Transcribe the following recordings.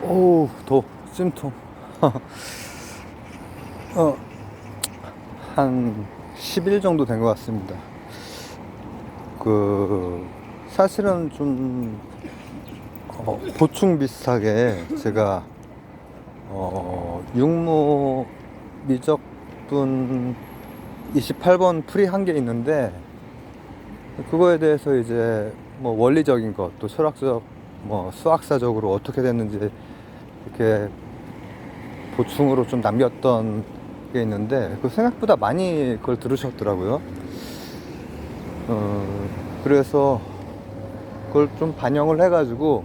오우, 찜통. 한 10일 정도 된 것 같습니다. 사실은 좀, 보충 비슷하게 제가, 육모 미적분 28번 풀이 한 게 있는데, 그거에 대해서 이제 뭐 원리적인 것, 또 철학적, 뭐 수학사적으로 어떻게 됐는지 이렇게 보충으로 좀 남겼던 게 있는데, 그 생각보다 많이 그걸 들으셨더라고요. 그래서 그걸 좀 반영을 해가지고,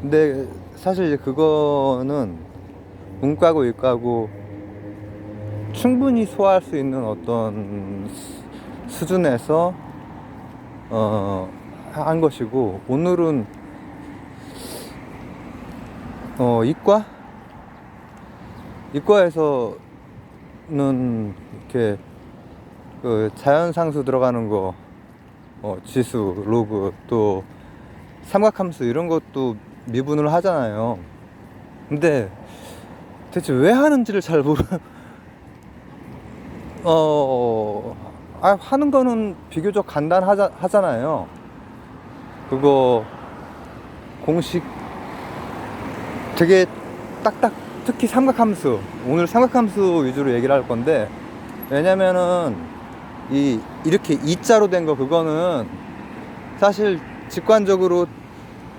근데 사실 이제 그거는 문과고 이과고 충분히 소화할 수 있는 어떤 수준에서 한 것이고, 오늘은 이과에서는 이렇게 그 자연상수 들어가는 거, 지수, 로그, 또 삼각함수 이런 것도 미분을 하잖아요. 근데 대체 왜 하는지를 잘 하는 거는 비교적 하잖아요. 그거 공식 되게 딱딱, 특히 삼각함수, 오늘 삼각함수 위주로 얘기를 할 건데, 왜냐면은 이렇게 E자로 된 거, 그거는 사실 직관적으로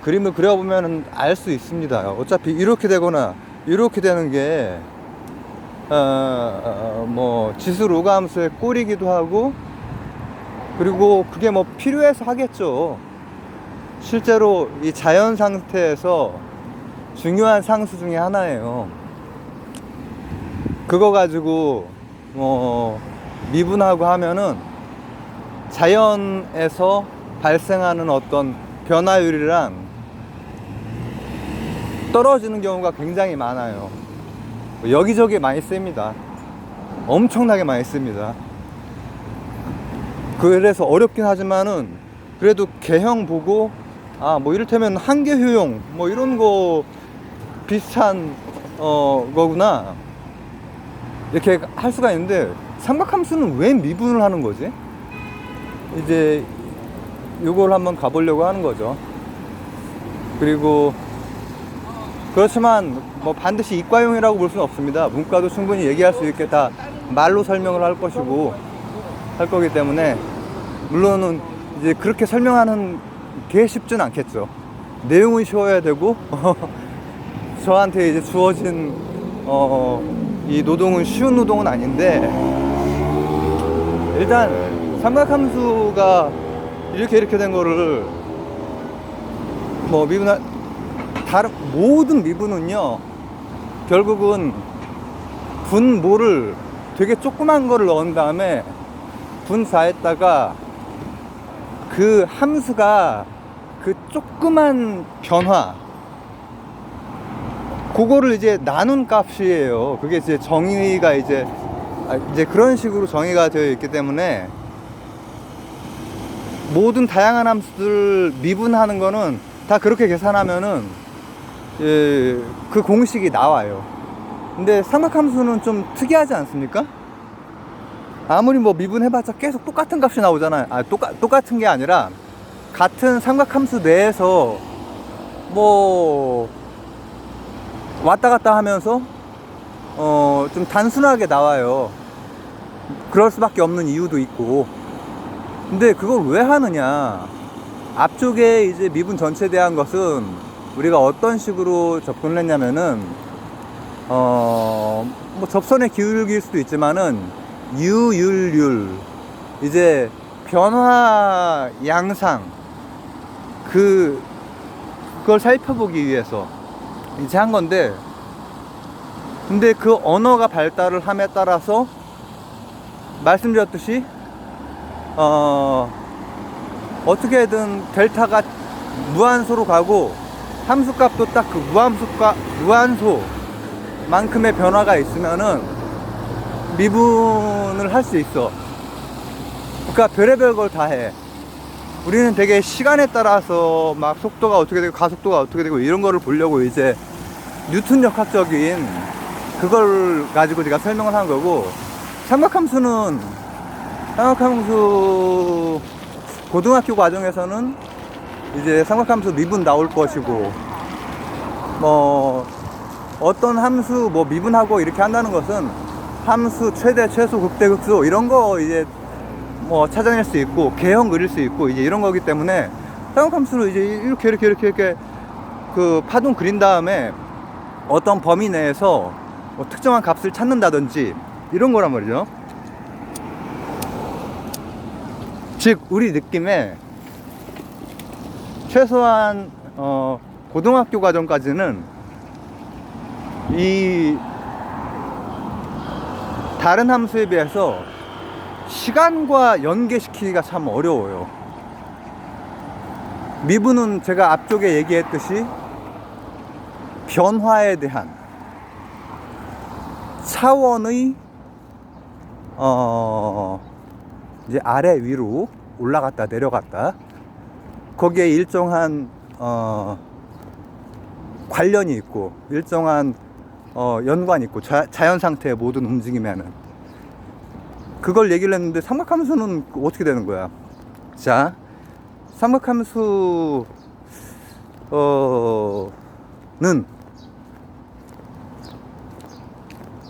그림을 그려보면 알 수 있습니다. 어차피 이렇게 되거나 이렇게 되는 게 뭐 지수 로그 함수의 꼴이기도 하고, 그리고 그게 뭐 필요해서 하겠죠. 실제로 이 자연 상태에서 중요한 상수 중에 하나예요. 그거 가지고 미분하고 하면은 자연에서 발생하는 어떤 변화율이랑 떨어지는 경우가 굉장히 많아요. 여기저기 많이 씁니다. 엄청나게 많이 씁니다. 그래서 어렵긴 하지만은 그래도 개형 보고, 뭐 이를테면 한계 효용 뭐 이런 거 비슷한 거구나, 이렇게 할 수가 있는데, 삼각함수는 왜 미분을 하는 거지? 이제 요걸 한번 가보려고 하는 거죠. 그리고 그렇지만 뭐 반드시 이과용이라고 볼 수는 없습니다. 문과도 충분히 얘기할 수 있게 다 말로 설명을 할 것이고 할 거기 때문에, 물론은 이제 그렇게 설명하는 게 쉽진 않겠죠. 내용은 쉬워야 되고 저한테 이제 주어진 이 노동은 쉬운 노동은 아닌데, 일단 삼각함수가 이렇게 된 거를 뭐 다른 모든 미분은요, 결국은 분모를 되게 조그만 거를 넣은 다음에 분사했다가 그 함수가 그 조그만 변화, 그거를 이제 나눈 값이에요. 그게 이제 정의가 이제 그런 식으로 정의가 되어 있기 때문에, 모든 다양한 함수들 미분하는 거는 다 그렇게 계산하면은 그 공식이 나와요. 근데 삼각함수는 좀 특이하지 않습니까? 아무리 뭐 미분해봤자 계속 똑같은 값이 나오잖아요. 똑같은 게 아니라 같은 삼각함수 내에서 뭐 왔다 갔다 하면서 좀 단순하게 나와요. 그럴 수밖에 없는 이유도 있고. 근데 그걸 왜 하느냐, 앞쪽에 이제 미분 전체에 대한 것은 우리가 어떤 식으로 접근을 했냐면은, 뭐 접선의 기울기일 수도 있지만은 유율, 이제 변화 양상, 그걸 살펴보기 위해서 이제 한 건데, 근데 그 언어가 발달을 함에 따라서 말씀드렸듯이 어떻게든 델타가 무한소로 가고, 함수값도 딱 그 무한소만큼의 변화가 있으면은 미분을 할 수 있어. 그러니까 별의별 걸 다 해. 우리는 되게 시간에 따라서 막 속도가 어떻게 되고 가속도가 어떻게 되고 이런 거를 보려고 이제 뉴턴 역학적인 그걸 가지고 제가 설명을 한 거고, 삼각함수 고등학교 과정에서는 이제 삼각함수 미분 나올 것이고, 뭐 어떤 함수 뭐 미분하고 이렇게 한다는 것은 함수 최대 최소 극대 극소 이런 거 이제 뭐 찾아낼 수 있고 개형 그릴 수 있고 이제 이런 거기 때문에, 삼각함수를 이제 이렇게 그 파동 그린 다음에 어떤 범위 내에서 뭐 특정한 값을 찾는다든지 이런 거란 말이죠. 즉 우리 느낌에 최소한 고등학교 과정까지는 이 다른 함수에 비해서 시간과 연계시키기가 참 어려워요. 미분은 제가 앞쪽에 얘기했듯이 변화에 대한 차원의 이제 아래 위로 올라갔다 내려갔다, 거기에 일정한 관련이 있고 일정한 연관이 있고 자연 상태의 모든 움직임에는, 그걸 얘기를 했는데 삼각함수는 어떻게 되는 거야? 자, 삼각함수 는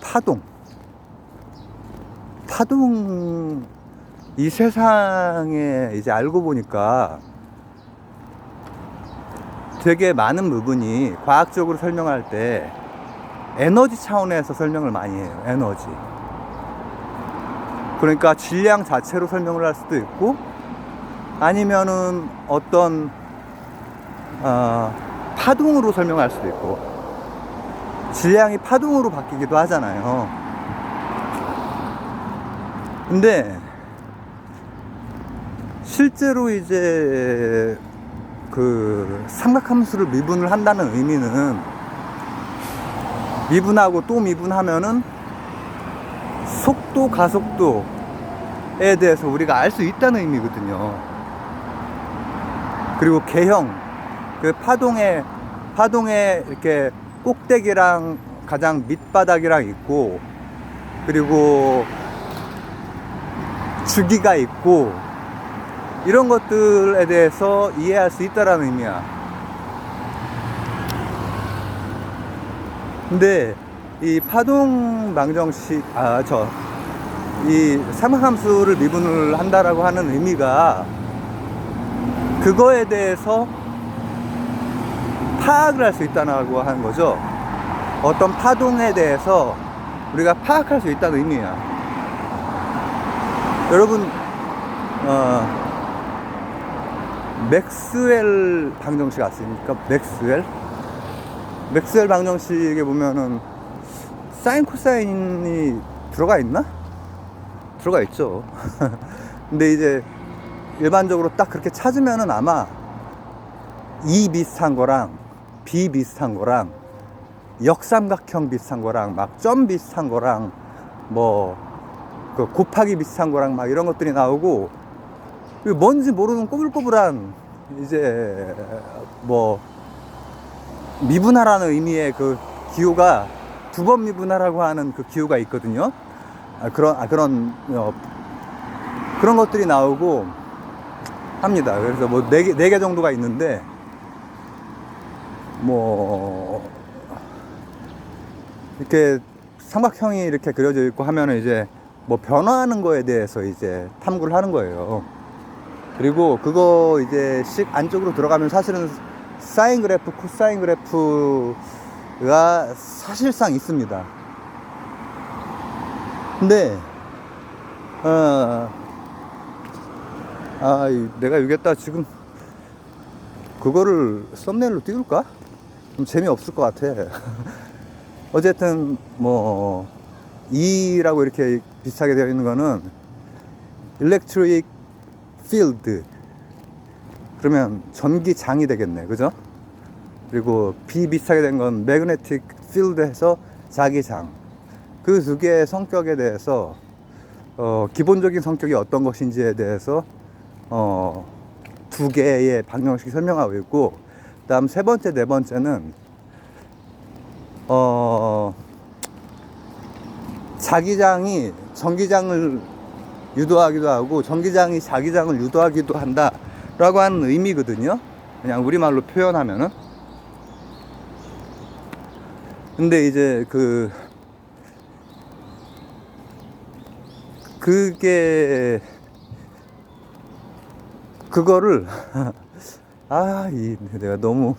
파동 이 세상에 이제 알고 보니까 되게 많은 부분이 과학적으로 설명할 때 에너지 차원에서 설명을 많이 해요. 에너지. 그러니까 질량 자체로 설명을 할 수도 있고, 아니면은 어떤 파동으로 설명할 수도 있고, 질량이 파동으로 바뀌기도 하잖아요. 근데 실제로 이제 그 삼각함수를 미분을 한다는 의미는, 미분하고 또 미분하면은 속도, 가속도에 대해서 우리가 알 수 있다는 의미거든요. 그리고 개형, 그 파동에 이렇게 꼭대기랑 가장 밑바닥이랑 있고, 그리고 주기가 있고, 이런 것들에 대해서 이해할 수 있다라는 의미야. 근데 이 파동 방정식, 이 삼각함수를 미분을 한다라고 하는 의미가 그거에 대해서 파악을 할 수 있다고 하는 거죠. 어떤 파동에 대해서 우리가 파악할 수 있다는 의미야. 여러분, 맥스웰 방정식 아십니까? 맥스웰 방정식에 보면은 사인 코사인이 들어가 있나? 들어가 있죠. 근데 이제 일반적으로 딱 그렇게 찾으면은 아마 E 비슷한 거랑 B 비슷한 거랑 역삼각형 비슷한 거랑 막 점 비슷한 거랑 뭐 그 곱하기 비슷한 거랑 막 이런 것들이 나오고, 뭔지 모르는 꼬불꼬불한 이제 뭐 미분하라는 의미의 그 기호가, 두 번 미분하라고 하는 그 기호가 있거든요. 그런 것들이 나오고 합니다. 그래서 뭐 네 개 정도가 있는데, 뭐 이렇게 삼각형이 이렇게 그려져 있고 하면은 이제 뭐 변화하는 거에 대해서 이제 탐구를 하는 거예요. 그리고 그거 이제 안쪽으로 들어가면 사실은 사인 그래프, 코사인 그래프가 사실상 있습니다. 근데 내가 여기에다 지금 그거를 썸네일로 띄울까? 좀 재미없을 것 같아. 어쨌든 뭐 E라고 이렇게 비슷하게 되어 있는 거는 electric field, 그러면 전기장이 되겠네, 그죠? 그리고 B 비슷하게 된 건 magnetic field에서 자기장. 그 두 개의 성격에 대해서 기본적인 성격이 어떤 것인지에 대해서 두 개의 방정식이 설명하고 있고, 그 다음 세 번째, 네 번째는 자기장이 전기장을 유도하기도 하고 전기장이 자기장을 유도하기도 한다 라고 하는 의미거든요. 그냥 우리말로 표현하면은. 근데 이제 그거를 내가 너무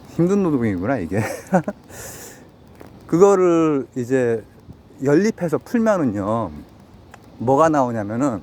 힘든 노동이구나 이게. 그거를 이제 연립해서 풀면은요 뭐가 나오냐면은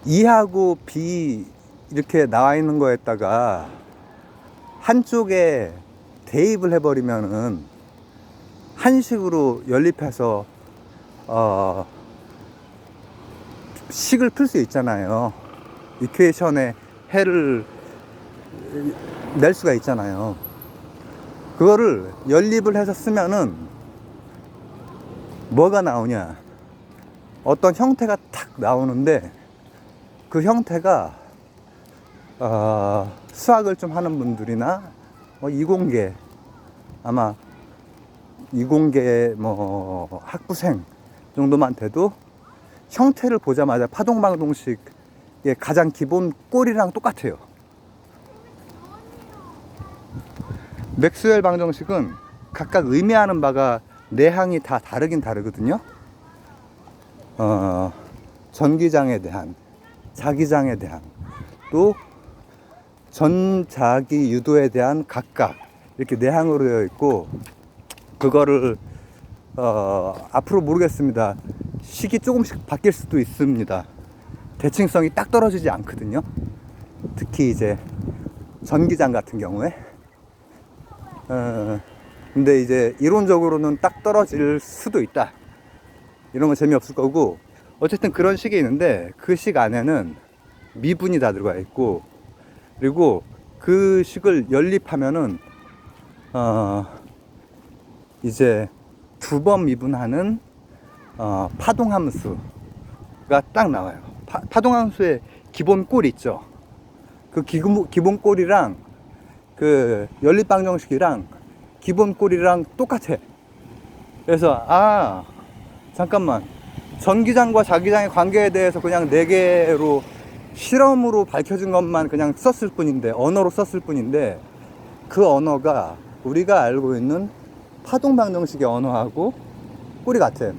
E하고 B 이렇게 나와 있는 거에다가 한쪽에 대입을 해버리면은 한식으로 연립해서 식을 풀 수 있잖아요. 이퀘이션에 해를 낼 수가 있잖아요. 그거를 연립을 해서 쓰면은 뭐가 나오냐, 어떤 형태가 탁 나오는데 그 형태가 수학을 좀 하는 분들이나 이공계, 아마 이공계 학부생 정도만 돼도 형태를 보자마자 파동방정식의 가장 기본 꼴이랑 똑같아요. 맥스웰 방정식은 각각 의미하는 바가 내항이 다 다르긴 다르거든요. 전기장에 대한, 자기장에 대한, 또 전자기 유도에 대한 각각 이렇게 내항으로 되어 있고, 그거를 앞으로 모르겠습니다. 식이 조금씩 바뀔 수도 있습니다. 대칭성이 딱 떨어지지 않거든요. 특히 이제 전기장 같은 경우에. 근데 이제 이론적으로는 딱 떨어질 수도 있다. 이런 건 재미없을 거고, 어쨌든 그런 식이 있는데 그 식 안에는 미분이 다 들어가 있고, 그리고 그 식을 연립하면은 이제 두 번 미분하는 파동함수가 딱 나와요. 파동함수의 기본 꼴 있죠. 그 기본 꼴이랑 그 연립방정식이랑 기본 꼴이랑 똑같아. 그래서 잠깐만, 전기장과 자기장의 관계에 대해서 그냥 4개로 실험으로 밝혀진 것만 그냥 썼을 뿐인데, 언어로 썼을 뿐인데, 그 언어가 우리가 알고 있는 파동방정식의 언어하고 꼴이 같아.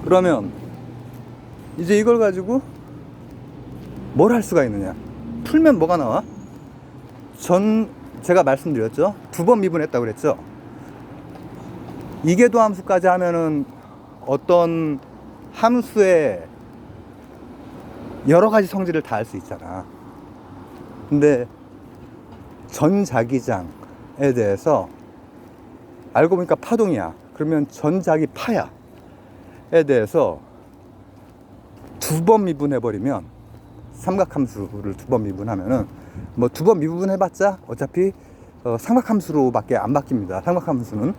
그러면 이제 이걸 가지고 뭘 할 수가 있느냐, 풀면 뭐가 나와? 제가 말씀드렸죠, 2번 미분했다고 그랬죠. 이계도 함수까지 하면은 어떤 함수의 여러 가지 성질을 다 알 수 있잖아. 근데 전자기장에 대해서 알고 보니까 파동이야. 그러면 전자기 파야에 대해서 2번 미분해버리면, 삼각함수를 2번 미분하면은, 2번 미분해봤자 어차피 삼각함수로밖에 안 바뀝니다. 삼각함수는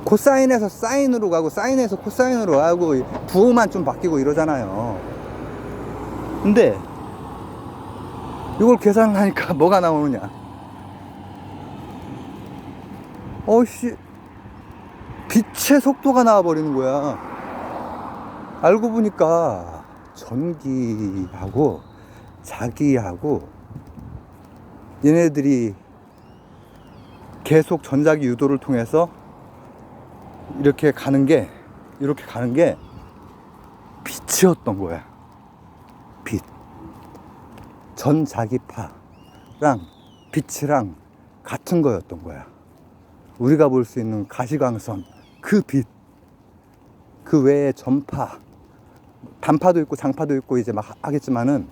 코사인에서 사인으로 가고 사인에서 코사인으로 가고 부호만 좀 바뀌고 이러잖아요. 근데 이걸 계산하니까 뭐가 나오느냐, 빛의 속도가 나와버리는 거야. 알고 보니까 전기하고 자기하고 얘네들이 계속 전자기 유도를 통해서 이렇게 가는 게 빛이었던 거야. 빛. 전자기파랑 빛이랑 같은 거였던 거야. 우리가 볼 수 있는 가시광선, 그 빛, 그 외에 전파, 단파도 있고 장파도 있고 이제 막 하겠지만은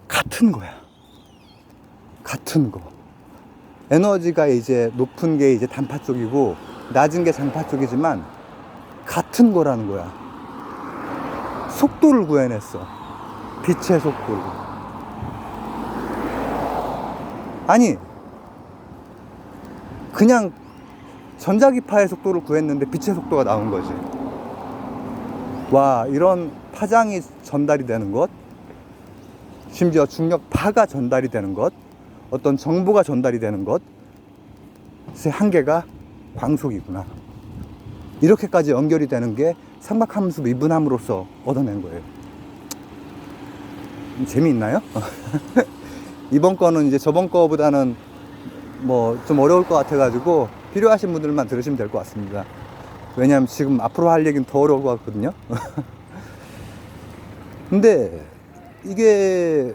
같은 거야. 같은 거. 에너지가 이제 높은 게 이제 단파 쪽이고 낮은 게 장파 쪽이지만 같은 거라는 거야. 속도를 구해냈어. 빛의 속도를. 아니, 그냥 전자기파의 속도를 구했는데 빛의 속도가 나온 거지. 와, 이런 파장이 전달이 되는 것, 심지어 중력파가 전달이 되는 것, 어떤 정보가 전달이 되는 것의 한계가 광속이구나. 이렇게까지 연결이 되는 게 삼각함수 미분함으로써 얻어낸 거예요. 재미있나요? 이번 거는 이제 저번 거보다는 뭐 좀 어려울 것 같아가지고 필요하신 분들만 들으시면 될 것 같습니다. 왜냐면 지금 앞으로 할 얘기는 더 어려울 것 같거든요. 근데 이게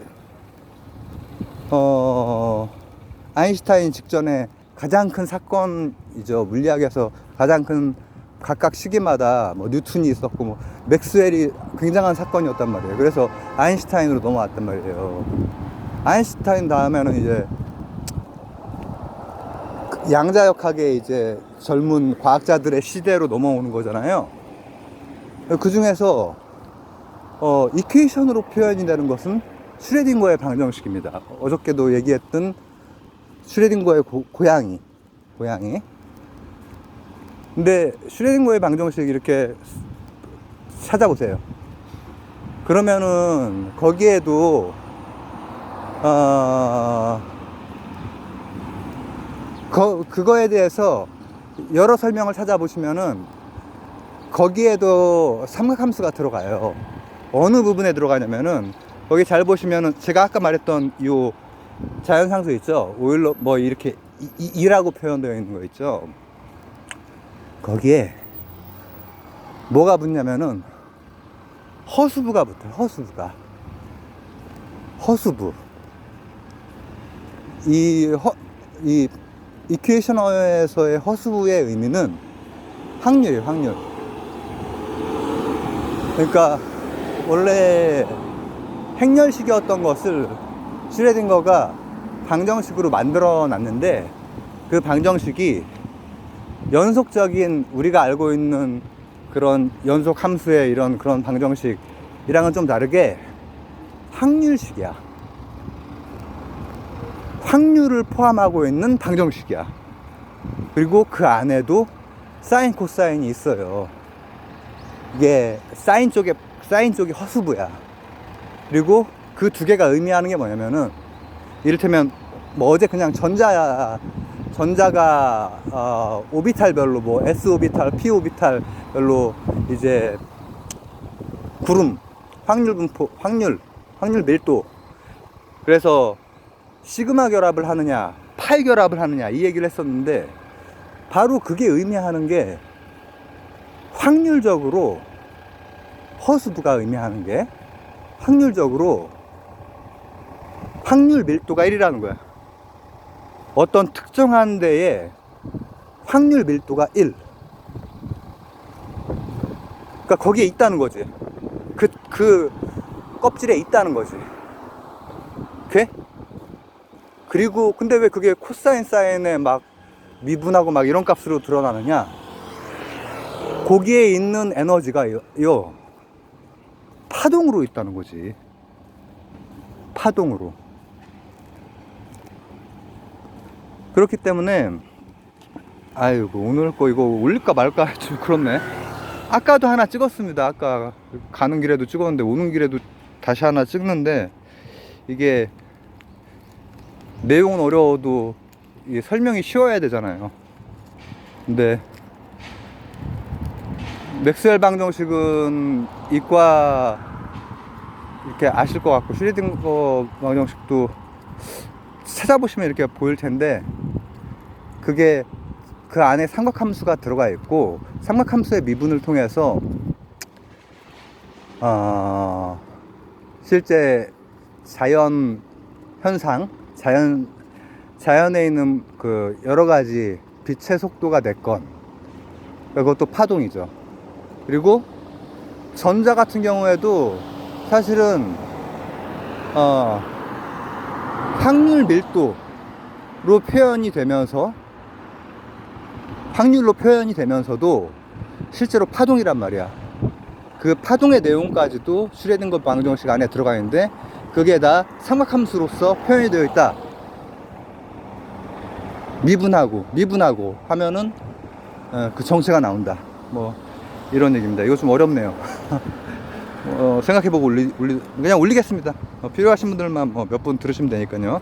아인슈타인 직전에 가장 큰 사건이죠. 물리학에서 가장 큰 각각 시기마다 뭐 뉴턴이 있었고 뭐 맥스웰이 굉장한 사건이었단 말이에요. 그래서 아인슈타인으로 넘어왔단 말이에요. 아인슈타인 다음에는 이제 양자역학의 이제 젊은 과학자들의 시대로 넘어오는 거잖아요. 그 중에서 이퀘이션으로 표현이 되는 것은 슈레딩거의 방정식입니다. 어저께도 얘기했던 슈레딩거의 고양이. 근데 슈레딩거의 방정식 이렇게 찾아보세요. 그러면은 거기에도 그거에 대해서 여러 설명을 찾아보시면은 거기에도 삼각함수가 들어가요. 어느 부분에 들어가냐면은 거기 잘 보시면은 제가 아까 말했던 요 자연상수 있죠. 오일러 뭐 이렇게 이라고 표현되어 있는 거 있죠. 거기에 뭐가 붙냐면은 허수부가 붙어요. 허수부. 이 이퀘이션어에서의 허수부의 의미는 확률이에요. 확률. 그러니까 원래 행렬식이었던 것을 슈레딩거가 방정식으로 만들어 놨는데 그 방정식이 연속적인 우리가 알고 있는 그런 연속 함수의 이런 그런 방정식이랑은 좀 다르게 확률식이야. 확률을 포함하고 있는 방정식이야. 그리고 그 안에도 사인 코사인이 있어요. 이게 사인 쪽이 허수부야. 그리고 그 두 개가 의미하는 게 뭐냐면은 이를테면 뭐 어제 그냥 전자가 오비탈별로 뭐 s 오비탈, p 오비탈별로 이제 구름, 확률 분포, 확률 밀도. 그래서 시그마 결합을 하느냐, 파이 결합을 하느냐 이 얘기를 했었는데 바로 그게 의미하는 게 확률적으로 허수부가 의미하는 게 확률적으로 확률 밀도가 1이라는 거야. 어떤 특정한 데에 확률 밀도가 1. 그러니까 거기에 있다는 거지. 그 껍질에 있다는 거지. 오케이? 그리고 근데 왜 그게 코사인 사인에 막 미분하고 막 이런 값으로 드러나느냐? 거기에 있는 에너지가 파동으로 있다는 거지. 파동으로. 그렇기 때문에 아이고 오늘 거 이거 올릴까 말까 좀 그렇네. 아까도 하나 찍었습니다. 아까 가는 길에도 찍었는데 오는 길에도 다시 하나 찍는데 이게 내용은 어려워도 이게 설명이 쉬워야 되잖아요. 근데 맥스웰 방정식은 이과 이렇게 아실 것 같고 슈레딩거 방정식도 찾아보시면 이렇게 보일 텐데 그게 그 안에 삼각함수가 들어가 있고 삼각함수의 미분을 통해서 실제 자연 현상, 자연에 있는 그 여러 가지 빛의 속도가 됐건 그것도 파동이죠. 그리고 전자 같은 경우에도 사실은 확률 밀도로 표현이 되면서 확률로 표현이 되면서도 실제로 파동이란 말이야. 그 파동의 내용까지도 슈레딩거 방정식 안에 들어가 있는데 그게 다 삼각함수로서 표현이 되어 있다. 미분하고 하면은 그 정체가 나온다. 뭐 이런 얘기입니다. 이거 좀 어렵네요. 생각해보고 그냥 올리겠습니다. 필요하신 분들만 몇 분 들으시면 되니까요.